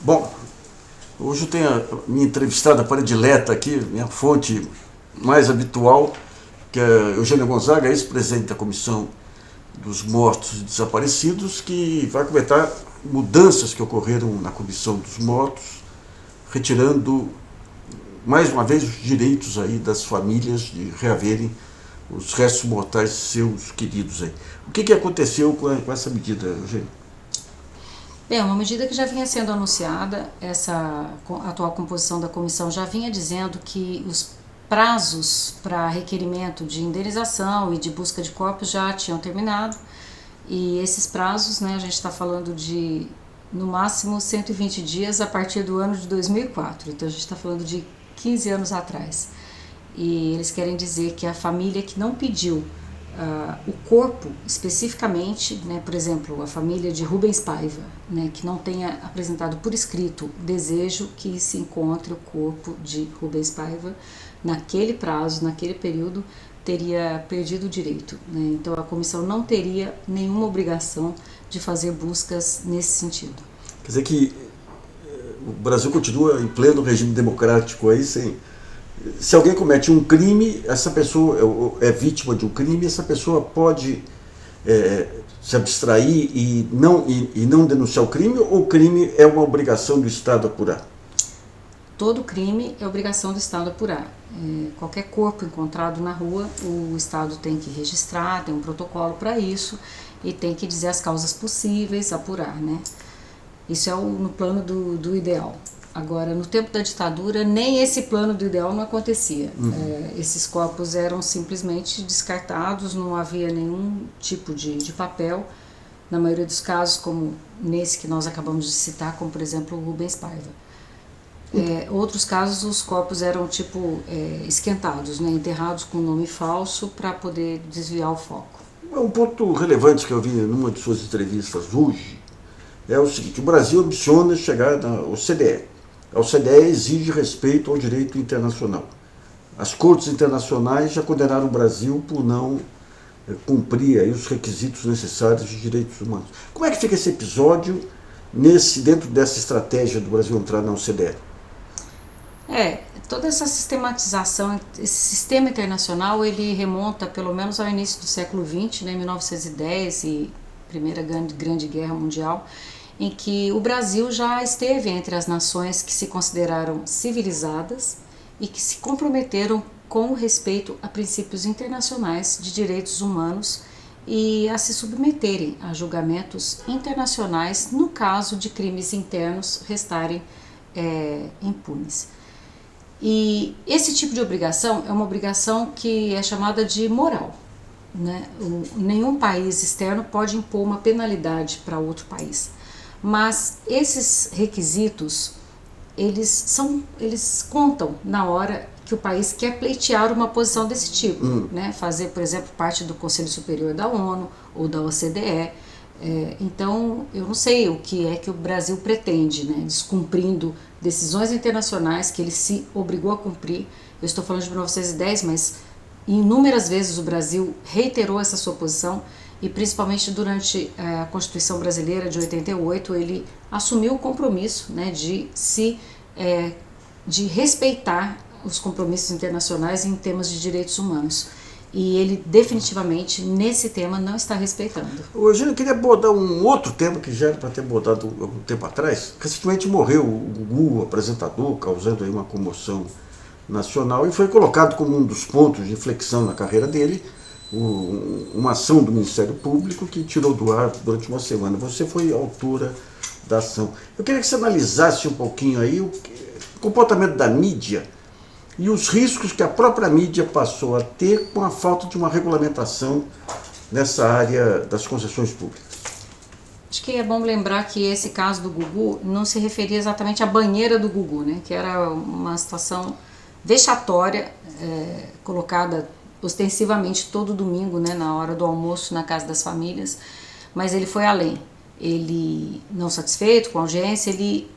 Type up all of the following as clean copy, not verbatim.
Bom, hoje eu tenho a minha entrevistada predileta aqui, minha fonte mais habitual, que é Eugênia Gonzaga, ex-presidente da Comissão dos Mortos e Desaparecidos, que vai comentar mudanças que ocorreram na Comissão dos Mortos, retirando mais uma vez os direitos aí das famílias de reaverem os restos mortais de seus queridos aí. O que aconteceu com essa medida, Eugênia? Bem, uma medida que já vinha sendo anunciada, essa atual composição da comissão já vinha dizendo que os prazos para requerimento de indenização e de busca de corpos já tinham terminado, e esses prazos, né, a gente está falando de no máximo 120 dias a partir do ano de 2004, então a gente está falando de 15 anos atrás, e eles querem dizer que a família que não pediu o corpo especificamente, né, por exemplo, a família de Rubens Paiva, né, que não tenha apresentado por escrito desejo que se encontre o corpo de Rubens Paiva, naquele prazo, naquele período, teria perdido o direito, né? Então a comissão não teria nenhuma obrigação de fazer buscas nesse sentido. Quer dizer que o Brasil continua em pleno regime democrático aí, sem... Se alguém comete um crime, essa pessoa é vítima de um crime, essa pessoa pode se abstrair e não denunciar o crime, ou o crime é uma obrigação do Estado apurar? Todo crime é obrigação do Estado apurar. Qualquer corpo encontrado na rua, o Estado tem que registrar, tem um protocolo para isso e tem que dizer as causas possíveis, apurar, né? Isso é no plano do ideal. Agora, no tempo da ditadura, nem esse plano do ideal não acontecia. Esses corpos eram simplesmente descartados, não havia nenhum tipo de papel. Na maioria dos casos, como nesse que nós acabamos de citar, como por exemplo o Rubens Paiva. Outros casos, os corpos eram esquentados, né, enterrados com nome falso para poder desviar o foco. Um ponto relevante que eu vi numa de suas entrevistas hoje é o seguinte: o Brasil ambiciona chegar ao CDE. A OCDE exige respeito ao direito internacional. As cortes internacionais já condenaram o Brasil por não cumprir aí os requisitos necessários de direitos humanos. Como é que fica esse episódio dentro dessa estratégia do Brasil entrar na OCDE? Toda essa sistematização, esse sistema internacional, ele remonta pelo menos ao início do século XX, né, 1910 e Primeira Grande Guerra Mundial, em que o Brasil já esteve entre as nações que se consideraram civilizadas e que se comprometeram com o respeito a princípios internacionais de direitos humanos e a se submeterem a julgamentos internacionais no caso de crimes internos restarem impunes. E esse tipo de obrigação é uma obrigação que é chamada de moral, né? Nenhum país externo pode impor uma penalidade para outro país. Mas esses requisitos, eles contam na hora que o país quer pleitear uma posição desse tipo, né? Fazer, por exemplo, parte do Conselho Superior da ONU ou da OCDE. Então, eu não sei o que é que o Brasil pretende, né? Descumprindo decisões internacionais que ele se obrigou a cumprir. Eu estou falando de 1910, mas inúmeras vezes o Brasil reiterou essa sua posição, e principalmente durante a Constituição Brasileira de 88, ele assumiu o compromisso, né, de respeitar os compromissos internacionais em temas de direitos humanos. E ele definitivamente, nesse tema, não está respeitando. Eugênio, eu queria abordar um outro tema que já era para ter abordado algum tempo atrás. Recentemente morreu o Gugu, apresentador, causando aí uma comoção nacional, e foi colocado como um dos pontos de inflexão na carreira dele uma ação do Ministério Público que tirou do ar durante uma semana. Você foi autora da ação. Eu queria que você analisasse um pouquinho aí o comportamento da mídia e os riscos que a própria mídia passou a ter com a falta de uma regulamentação nessa área das concessões públicas. Acho que é bom lembrar que esse caso do Gugu não se referia exatamente à banheira do Gugu, né, que era uma situação vexatória, colocada ostensivamente todo domingo, né, na hora do almoço na casa das famílias, mas ele foi além. Ele, não satisfeito com a audiência, ele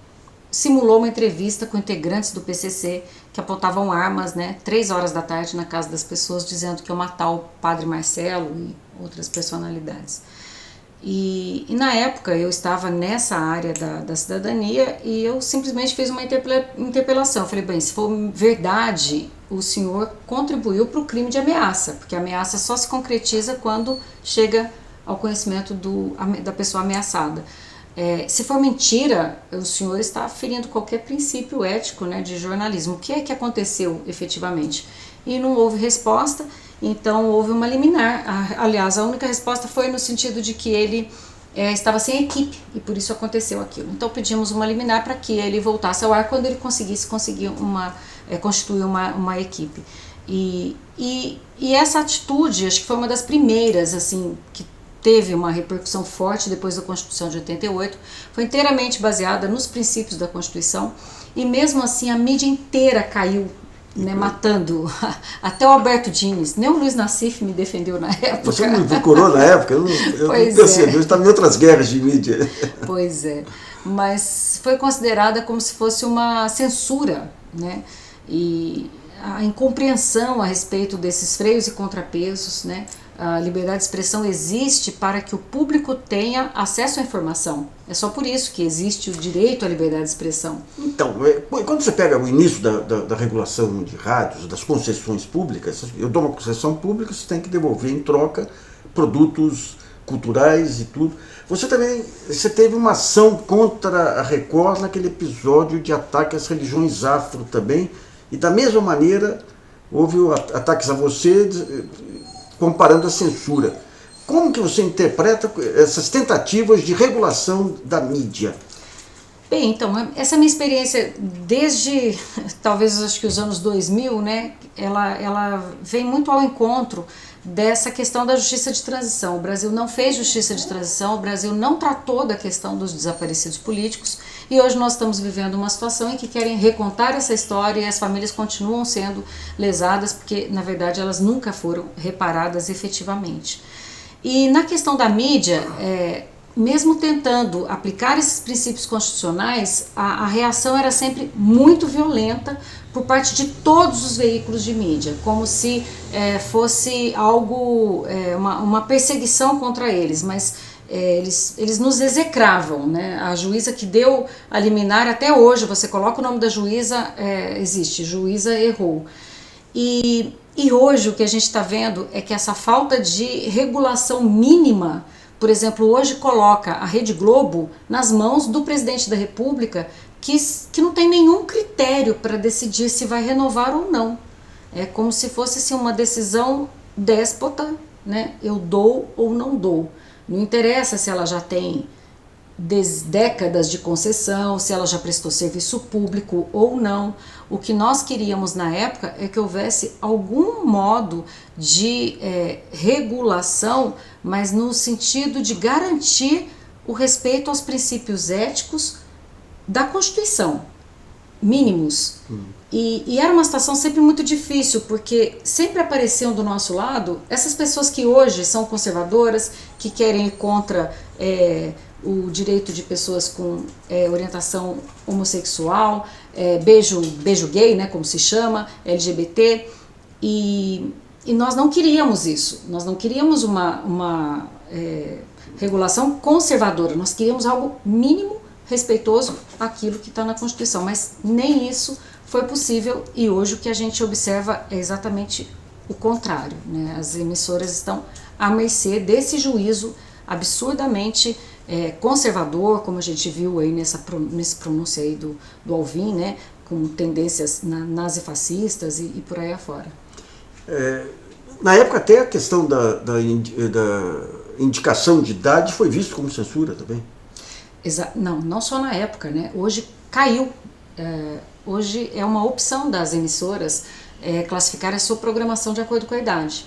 simulou uma entrevista com integrantes do PCC que apontavam armas, né, 3 horas da tarde na casa das pessoas, dizendo que iam matar o padre Marcelo e outras personalidades. E na época eu estava nessa área da cidadania e eu simplesmente fiz uma interpelação. Eu falei, bem, se for verdade, o senhor contribuiu para o crime de ameaça, porque a ameaça só se concretiza quando chega ao conhecimento da pessoa ameaçada. Se for mentira, o senhor está ferindo qualquer princípio ético, né, de jornalismo. O que é que aconteceu efetivamente? E não houve resposta. Então houve uma liminar, aliás, a única resposta foi no sentido de que ele estava sem equipe e por isso aconteceu aquilo. Então pedimos uma liminar para que ele voltasse ao ar quando ele conseguisse constituir uma equipe. E essa atitude, acho que foi uma das primeiras, assim, que teve uma repercussão forte depois da Constituição de 88, foi inteiramente baseada nos princípios da Constituição e mesmo assim a mídia inteira caiu, né, matando até o Alberto Dines. Nem o Luiz Nassif me defendeu na época. Você não me procurou na época? Eu não percebi, eu estava em outras guerras de mídia. Pois é, mas foi considerada como se fosse uma censura, né, e a incompreensão a respeito desses freios e contrapesos, né. A liberdade de expressão existe para que o público tenha acesso à informação. É só por isso que existe o direito à liberdade de expressão. Então, quando você pega o início da regulação de rádios, das concessões públicas, eu dou uma concessão pública, você tem que devolver em troca produtos culturais e tudo. Você teve uma ação contra a Record naquele episódio de ataque às religiões afro também, e da mesma maneira houve ataques a você comparando a censura. Como que você interpreta essas tentativas de regulação da mídia? Bem, então, essa minha experiência desde, talvez, acho que os anos 2000, né, ela vem muito ao encontro dessa questão da justiça de transição. O Brasil não fez justiça de transição, o Brasil não tratou da questão dos desaparecidos políticos e hoje nós estamos vivendo uma situação em que querem recontar essa história e as famílias continuam sendo lesadas porque, na verdade, elas nunca foram reparadas efetivamente. E na questão da mídia, mesmo tentando aplicar esses princípios constitucionais, a reação era sempre muito violenta por parte de todos os veículos de mídia, como se fosse algo, uma perseguição contra eles, mas eles nos execravam, né? A juíza que deu a liminar, até hoje, você coloca o nome da juíza, existe, juíza errou. E hoje o que a gente está vendo é que essa falta de regulação mínima, por exemplo, hoje coloca a Rede Globo nas mãos do presidente da República que não tem nenhum critério para decidir se vai renovar ou não. É como se fosse assim, uma decisão déspota, né? Eu dou ou não dou. Não interessa se ela já tem décadas de concessão, se ela já prestou serviço público ou não. O que nós queríamos na época é que houvesse algum modo de regulação, mas no sentido de garantir o respeito aos princípios éticos da Constituição, mínimos. E era uma situação sempre muito difícil, porque sempre apareciam do nosso lado essas pessoas que hoje são conservadoras, que querem ir contra o direito de pessoas com orientação homossexual, beijo gay, né, como se chama, LGBT, e nós não queríamos isso, nós não queríamos uma regulação conservadora, nós queríamos algo mínimo, respeitoso àquilo que está na Constituição, mas nem isso foi possível e hoje o que a gente observa é exatamente o contrário, né? As emissoras estão à mercê desse juízo absurdamente conservador, como a gente viu aí nesse pronúncio aí do Alvim, né? Com tendências nazifascistas e por aí afora. Na época até a questão da indicação de idade foi visto como censura também. Não só na época, né? Hoje caiu. Hoje é uma opção das emissoras classificar a sua programação de acordo com a idade.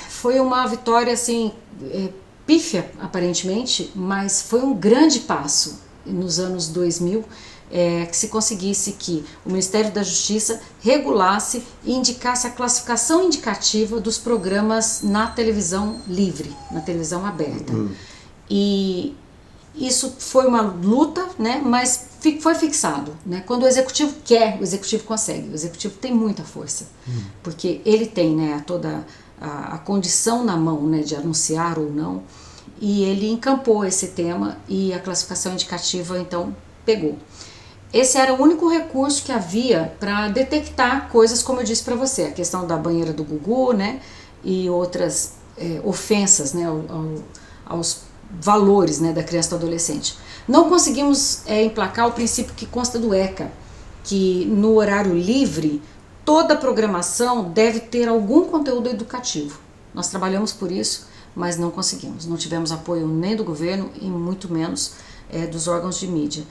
Foi uma vitória assim, pífia aparentemente, mas foi um grande passo nos anos 2000 que se conseguisse que o Ministério da Justiça regulasse e indicasse a classificação indicativa dos programas na televisão livre, na televisão aberta. E isso foi uma luta, né, mas foi fixado, né? Quando o executivo quer, o executivo consegue. O executivo tem muita força, porque ele tem, né, toda a condição na mão, né, de anunciar ou não, e ele encampou esse tema e a classificação indicativa então pegou. Esse era o único recurso que havia para detectar coisas, como eu disse para você, a questão da banheira do Gugu, né, e outras ofensas, né, aos valores, né, da criança e do adolescente. Não conseguimos emplacar o princípio que consta do ECA, que no horário livre toda a programação deve ter algum conteúdo educativo. Nós trabalhamos por isso, mas não conseguimos. Não tivemos apoio nem do governo e muito menos dos órgãos de mídia.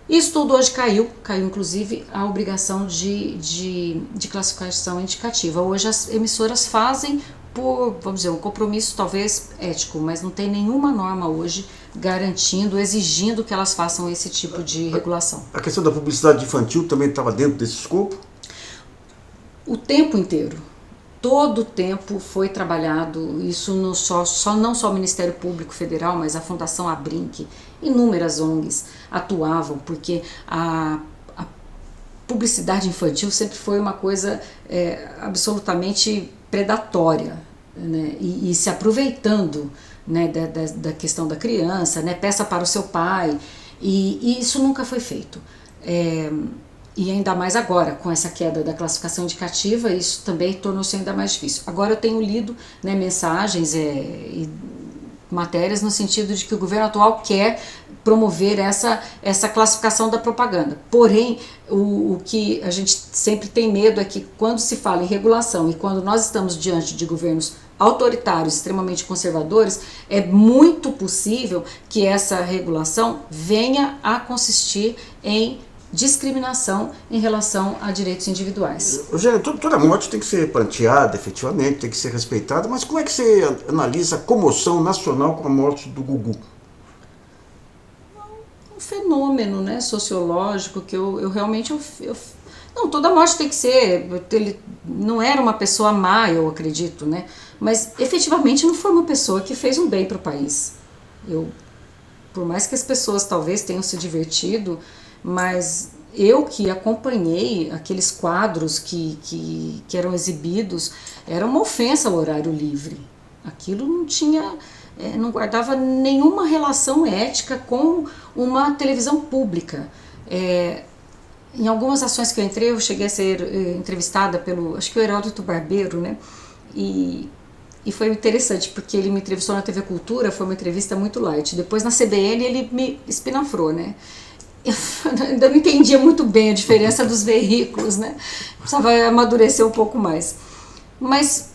Isso tudo hoje caiu inclusive a obrigação de classificação indicativa. Hoje as emissoras fazem por, vamos dizer, um compromisso talvez ético, mas não tem nenhuma norma hoje garantindo, exigindo que elas façam esse tipo de regulação. A questão da publicidade infantil também estava dentro desse escopo? O tempo inteiro. Todo o tempo foi trabalhado, isso não só o Ministério Público Federal, mas a Fundação Abrinq, inúmeras ONGs atuavam, porque a publicidade infantil sempre foi uma coisa absolutamente predatória, né? E se aproveitando, né, da questão da criança, né? Peça para o seu pai, e isso nunca foi feito. E ainda mais agora, com essa queda da classificação indicativa, isso também tornou-se ainda mais difícil. Agora eu tenho lido, né, mensagens e matérias no sentido de que o governo atual quer promover essa classificação da propaganda. Porém, o que a gente sempre tem medo é que quando se fala em regulação e quando nós estamos diante de governos autoritários, extremamente conservadores, é muito possível que essa regulação venha a consistir em discriminação em relação a direitos individuais. Eugênia, toda morte tem que ser pranteada, efetivamente, tem que ser respeitada, mas como é que você analisa a comoção nacional com a morte do Gugu? Um fenômeno, né, sociológico que eu realmente... Não, toda morte tem que ser... Ele não era uma pessoa má, eu acredito, né? Mas efetivamente não foi uma pessoa que fez um bem para o país. Por mais que as pessoas talvez tenham se divertido, mas eu que acompanhei aqueles quadros que eram exibidos, era uma ofensa ao horário livre. Aquilo não guardava nenhuma relação ética com uma televisão pública. Em algumas ações que eu entrei, eu cheguei a ser entrevistada acho que o Heródoto Barbeiro, né? E foi interessante, porque ele me entrevistou na TV Cultura, foi uma entrevista muito light. Depois na CBN ele me espinafrou, né? Eu ainda não entendia muito bem a diferença dos veículos, né? Precisava amadurecer um pouco mais. Mas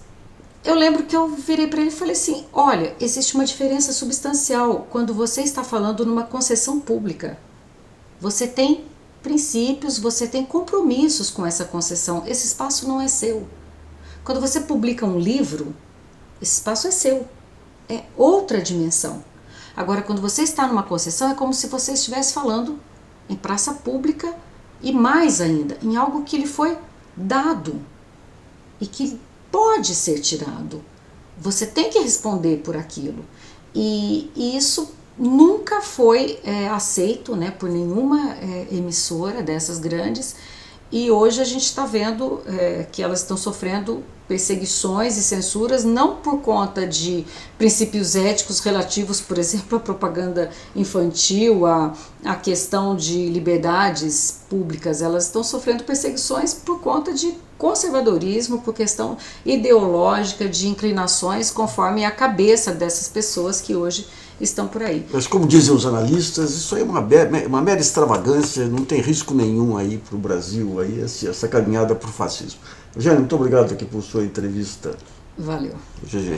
eu lembro que eu virei para ele e falei assim, olha, existe uma diferença substancial quando você está falando numa concessão pública. Você tem princípios, você tem compromissos com essa concessão. Esse espaço não é seu. Quando você publica um livro, esse espaço é seu. É outra dimensão. Agora, quando você está numa concessão, é como se você estivesse falando em praça pública e mais ainda, em algo que lhe foi dado e que pode ser tirado. Você tem que responder por aquilo. E isso nunca foi aceito, né, por nenhuma emissora dessas grandes, e hoje a gente está vendo que elas estão sofrendo perseguições e censuras, não por conta de princípios éticos relativos, por exemplo, à propaganda infantil, à questão de liberdades públicas. Elas estão sofrendo perseguições por conta de conservadorismo, por questão ideológica, de inclinações conforme a cabeça dessas pessoas que hoje estão por aí. Mas como dizem os analistas, isso aí é uma mera extravagância, não tem risco nenhum aí para o Brasil, aí, essa caminhada para o fascismo. Eugênia, muito obrigado aqui por sua entrevista. Valeu. GG.